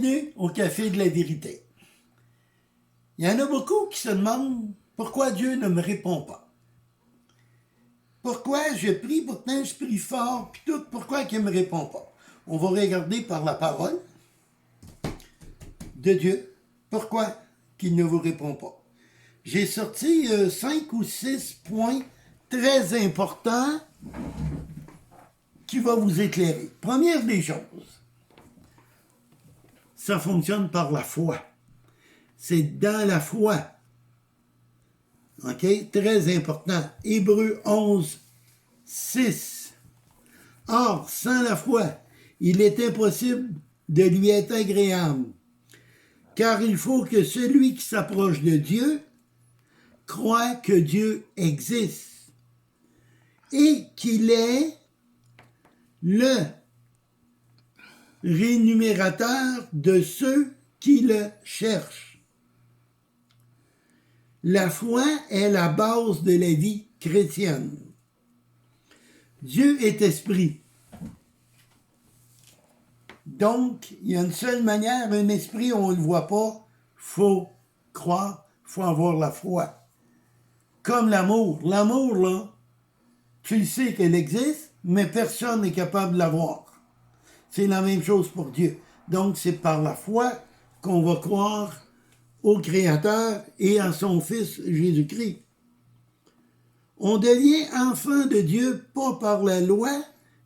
Bienvenue au Café de la Vérité. Il y en a beaucoup qui se demandent pourquoi Dieu ne me répond pas. Pourquoi je prie, pourtant je prie fort, puis tout, pourquoi il ne me répond pas? On va regarder par la parole de Dieu pourquoi il ne vous répond pas. J'ai sorti 5 ou 6 points très importants qui vont vous éclairer. Première des choses, ça fonctionne par la foi. C'est dans la foi. OK? Très important. Hébreux 11, 6. Or, sans la foi, il est impossible de lui être agréable, car il faut que celui qui s'approche de Dieu croit que Dieu existe et qu'il est le rémunérateur de ceux qui le cherchent. La foi est la base de la vie chrétienne. Dieu est esprit. Donc, il y a une seule manière, un esprit, on ne le voit pas, il faut croire, il faut avoir la foi. Comme l'amour. L'amour, là, tu le sais qu'elle existe, mais personne n'est capable de l'avoir. C'est la même chose pour Dieu. Donc, c'est par la foi qu'on va croire au Créateur et à son Fils Jésus-Christ. On devient enfant de Dieu pas par la loi,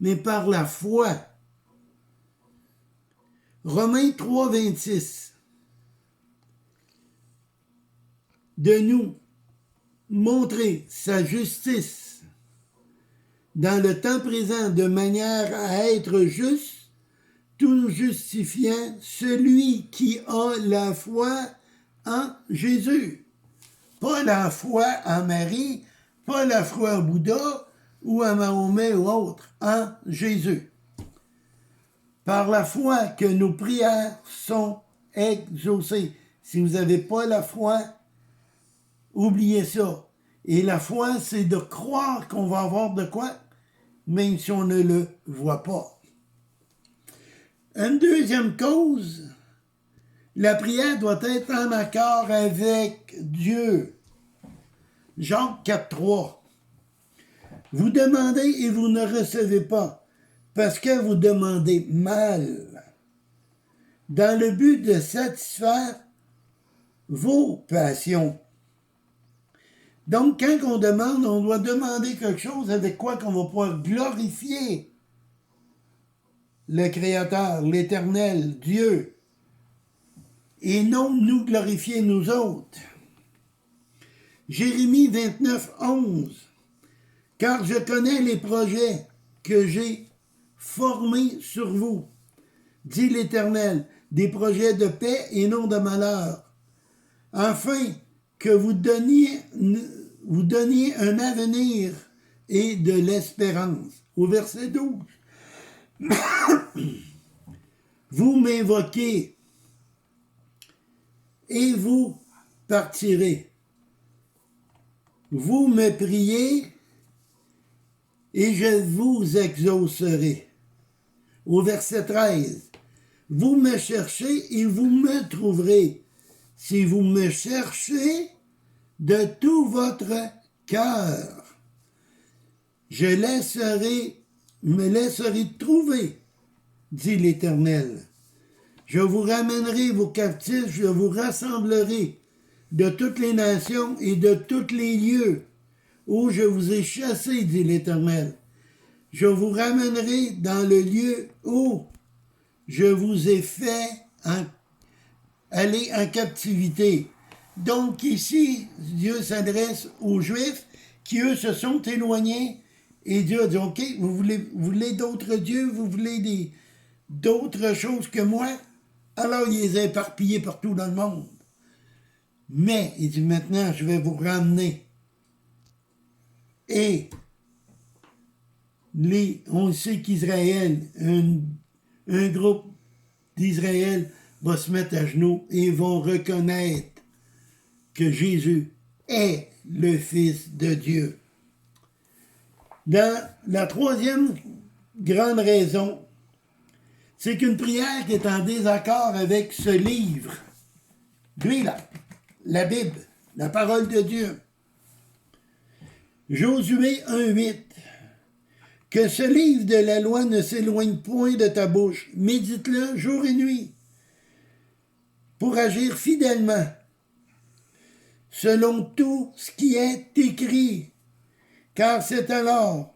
mais par la foi. Romains 3, 26. De nous montrer sa justice dans le temps présent de manière à être juste, tout justifiant celui qui a la foi en Jésus. Pas la foi en Marie, pas la foi en Bouddha ou à Mahomet ou autre, en Jésus. Par la foi que nos prières sont exaucées. Si vous n'avez pas la foi, oubliez ça. Et la foi, c'est de croire qu'on va avoir de quoi, même si on ne le voit pas. Une deuxième cause, la prière doit être en accord avec Dieu. Jacques 4, 3. Vous demandez et vous ne recevez pas, parce que vous demandez mal, dans le but de satisfaire vos passions. Donc, quand on demande, on doit demander quelque chose avec quoi qu'on va pouvoir glorifier le Créateur, l'Éternel, Dieu, et non nous glorifier nous autres. Jérémie 29, 11. Car je connais les projets que j'ai formés sur vous, dit l'Éternel, des projets de paix et non de malheur, afin que vous donniez un avenir et de l'espérance. Au verset 12. Vous m'invoquez et vous partirez. Vous me priez et je vous exaucerai. Au verset 13. Vous me cherchez et vous me trouverez. Si vous me cherchez de tout votre cœur, je me laisserai trouver, dit l'Éternel. Je vous ramènerai vos captifs, je vous rassemblerai de toutes les nations et de tous les lieux où je vous ai chassés, dit l'Éternel. Je vous ramènerai dans le lieu où je vous ai fait aller en captivité. Donc ici, Dieu s'adresse aux Juifs qui, eux, se sont éloignés. Et Dieu a dit, OK, vous voulez d'autres dieux, vous voulez d'autres choses que moi? Alors il les a éparpillés partout dans le monde. Mais, il dit, maintenant, je vais vous ramener. Et on sait qu'Israël, un groupe d'Israël va se mettre à genoux et vont reconnaître que Jésus est le Fils de Dieu. Dans la troisième grande raison, c'est qu'une prière qui est en désaccord avec ce livre, lui là, la Bible, la parole de Dieu. Josué 1,8. Que ce livre de la loi ne s'éloigne point de ta bouche. Médite-le jour et nuit pour agir fidèlement selon tout ce qui est écrit. Car c'est alors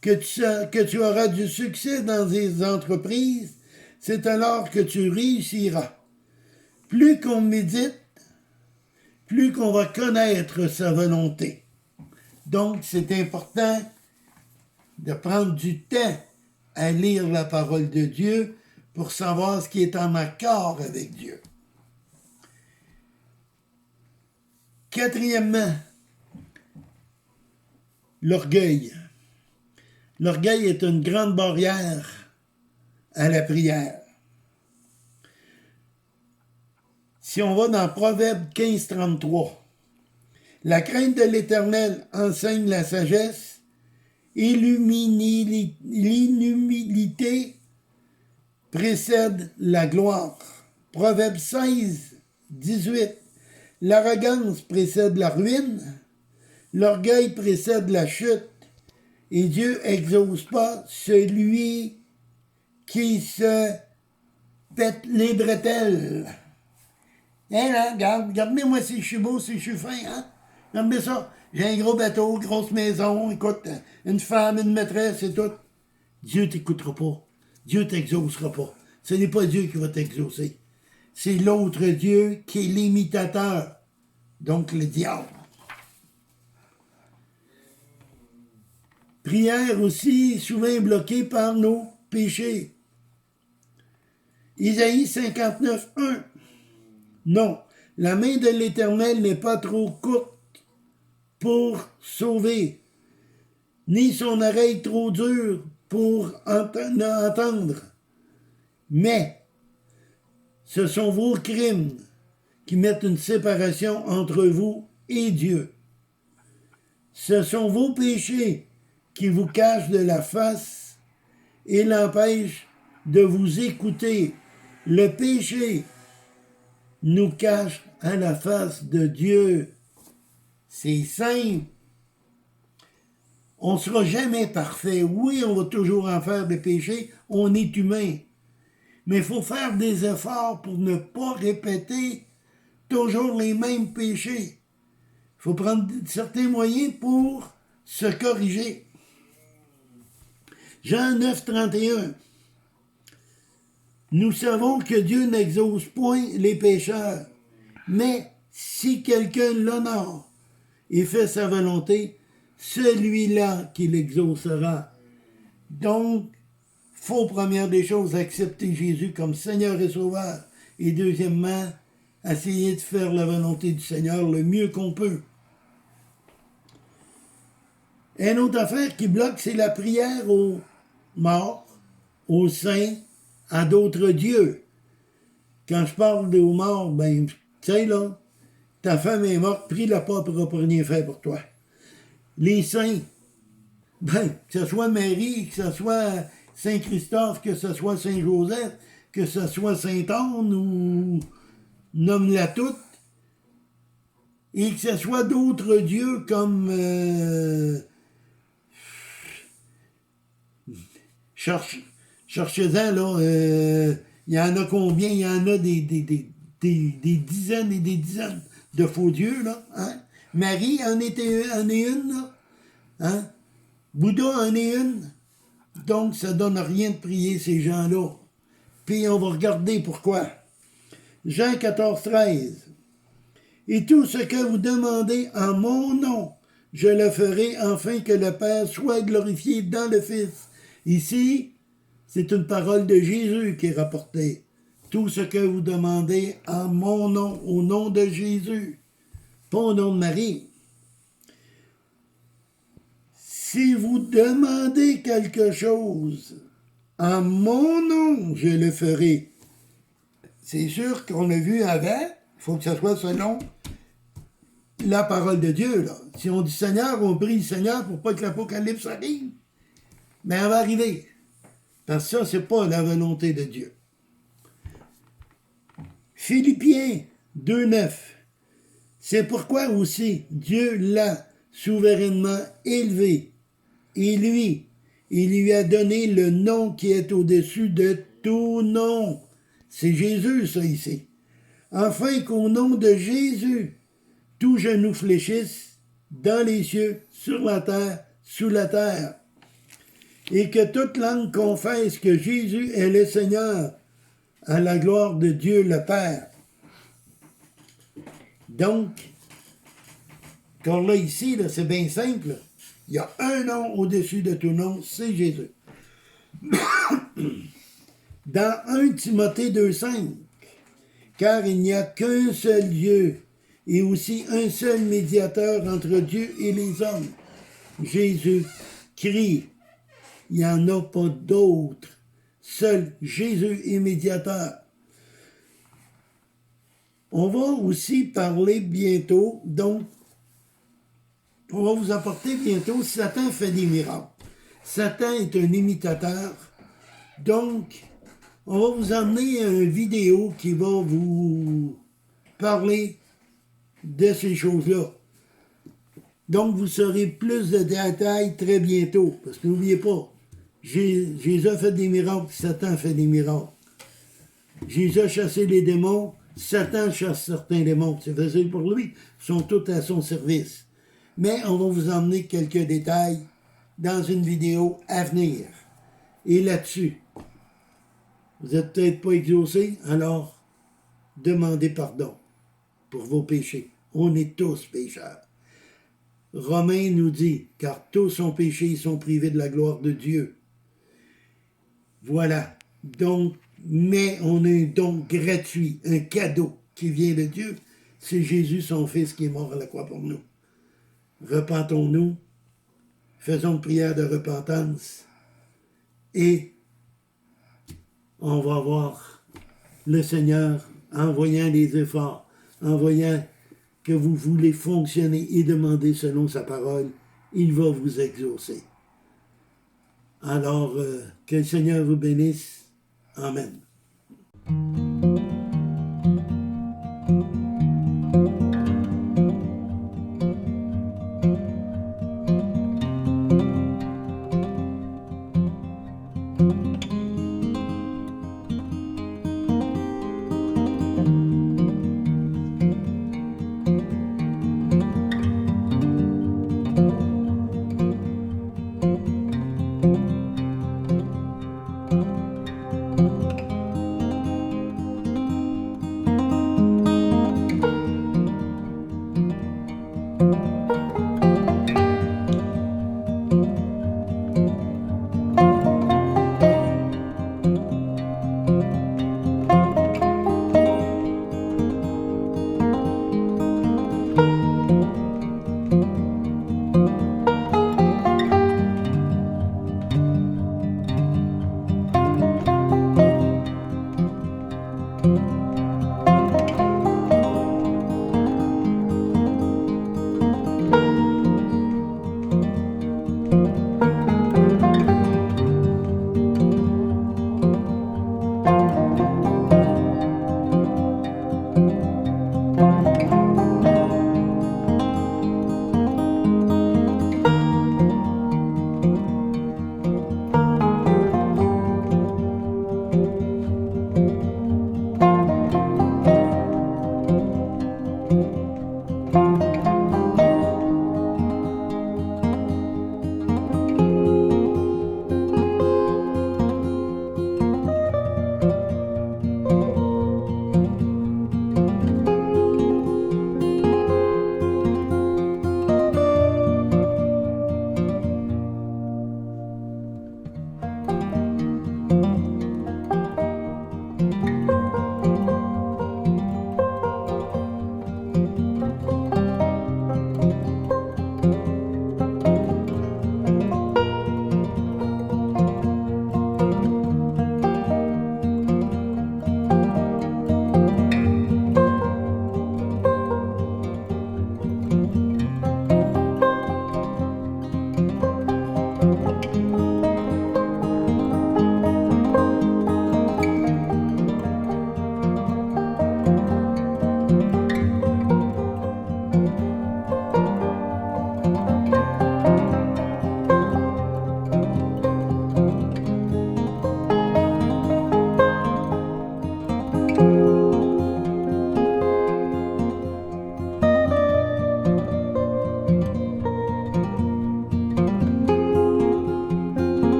que tu auras du succès dans tes entreprises. C'est alors que tu réussiras. Plus qu'on médite, plus qu'on va connaître sa volonté. Donc, c'est important de prendre du temps à lire la parole de Dieu pour savoir ce qui est en accord avec Dieu. Quatrièmement, l'orgueil. L'orgueil est une grande barrière à la prière. Si on va dans Proverbe 15:33, la crainte de l'Éternel enseigne la sagesse et l'humilité précède la gloire. Proverbe 16:18, l'arrogance précède la ruine, l'orgueil précède la chute, et Dieu n'exauce pas celui qui se pète les bretelles. Hein, là, regardez-moi si je suis beau, si je suis fin, hein? Regardez ça. J'ai un gros bateau, grosse maison, écoute, une femme, une maîtresse et tout. Dieu t'écoutera pas. Dieu t'exaucera pas. Ce n'est pas Dieu qui va t'exaucer. C'est l'autre Dieu qui est l'imitateur. Donc le diable. Prière aussi souvent bloquée par nos péchés. Isaïe 59:1. Non, la main de l'Éternel n'est pas trop courte pour sauver, ni son oreille trop dure pour entendre. Mais ce sont vos crimes qui mettent une séparation entre vous et Dieu. Ce sont vos péchés qui vous cachent de la face et l'empêchent de vous écouter. Le péché nous cache à la face de Dieu. C'est simple. On ne sera jamais parfait. Oui, on va toujours en faire des péchés. On est humain. Mais il faut faire des efforts pour ne pas répéter toujours les mêmes péchés. Il faut prendre certains moyens pour se corriger. Jean 9:31. Nous savons que Dieu n'exauce point les pécheurs, mais si quelqu'un l'honore et fait sa volonté, celui-là qui l'exaucera. Donc, faut, première des choses, accepter Jésus comme Seigneur et Sauveur. Et deuxièmement, essayer de faire la volonté du Seigneur le mieux qu'on peut. Une autre affaire qui bloque, c'est la prière aux morts, aux saints, à d'autres dieux. Quand je parle aux morts, ben, tu sais, là, ta femme est morte, prie-la pas pour rien faire pour toi. Les saints, ben, que ce soit Marie, que ce soit Saint-Christophe, que ce soit Saint-Joseph, que ce soit Sainte-Anne ou nomme-la toute, et que ce soit d'autres dieux comme cherchez-en, là, il y en a combien? Il y en a des dizaines et des dizaines de faux dieux, là. Hein? Marie en est une, là. Hein? Bouddha en est une. Donc, ça donne rien de prier ces gens-là. Puis, on va regarder pourquoi. Jean 14:13. Et tout ce que vous demandez en mon nom, je le ferai afin que le Père soit glorifié dans le Fils. Ici, c'est une parole de Jésus qui est rapportée. Tout ce que vous demandez en mon nom, au nom de Jésus, pas au nom de Marie. Si vous demandez quelque chose en mon nom, je le ferai. C'est sûr qu'on a vu avant, il faut que ce soit selon la parole de Dieu. Là. Si on dit Seigneur, on prie le Seigneur pour pas que l'Apocalypse arrive, mais elle va arriver. Parce que ça, c'est pas la volonté de Dieu. Philippiens 2,9. C'est pourquoi aussi Dieu l'a souverainement élevé. Et lui, il lui a donné le nom qui est au-dessus de tout nom. C'est Jésus, ça, ici. Afin qu'au nom de Jésus, tout genou fléchisse dans les cieux, sur la terre, sous la terre. Et que toute langue confesse que Jésus est le Seigneur, à la gloire de Dieu le Père. Donc, quand là, ici, là, c'est bien simple. Il y a un nom au-dessus de tout nom, c'est Jésus. Dans 1 Timothée 2,5, car il n'y a qu'un seul Dieu et aussi un seul médiateur entre Dieu et les hommes, Jésus-Christ. Il n'y en a pas d'autre. Seul Jésus est médiateur. On va aussi parler bientôt, donc, on va vous apporter bientôt, Satan fait des miracles. Satan est un imitateur. Donc, on va vous emmener une vidéo qui va vous parler de ces choses-là. Donc, vous saurez plus de détails très bientôt. Parce que n'oubliez pas, Jésus a fait des miracles, Satan fait des miracles. Jésus a chassé les démons, Satan chasse certains démons. C'est facile pour lui, ils sont tous à son service. Mais on va vous emmener quelques détails dans une vidéo à venir. Et là-dessus, vous n'êtes peut-être pas exaucé, alors demandez pardon pour vos péchés. On est tous pécheurs. Romains nous dit, car tous ont péché, ils sont privés de la gloire de Dieu. Voilà. Donc, mais on a un don gratuit, un cadeau qui vient de Dieu. C'est Jésus, son Fils, qui est mort à la croix pour nous. Repentons-nous, faisons une prière de repentance et on va voir le Seigneur en voyant les efforts, en voyant que vous voulez fonctionner et demander selon sa parole, il va vous exaucer. Alors, que le Seigneur vous bénisse. Amen.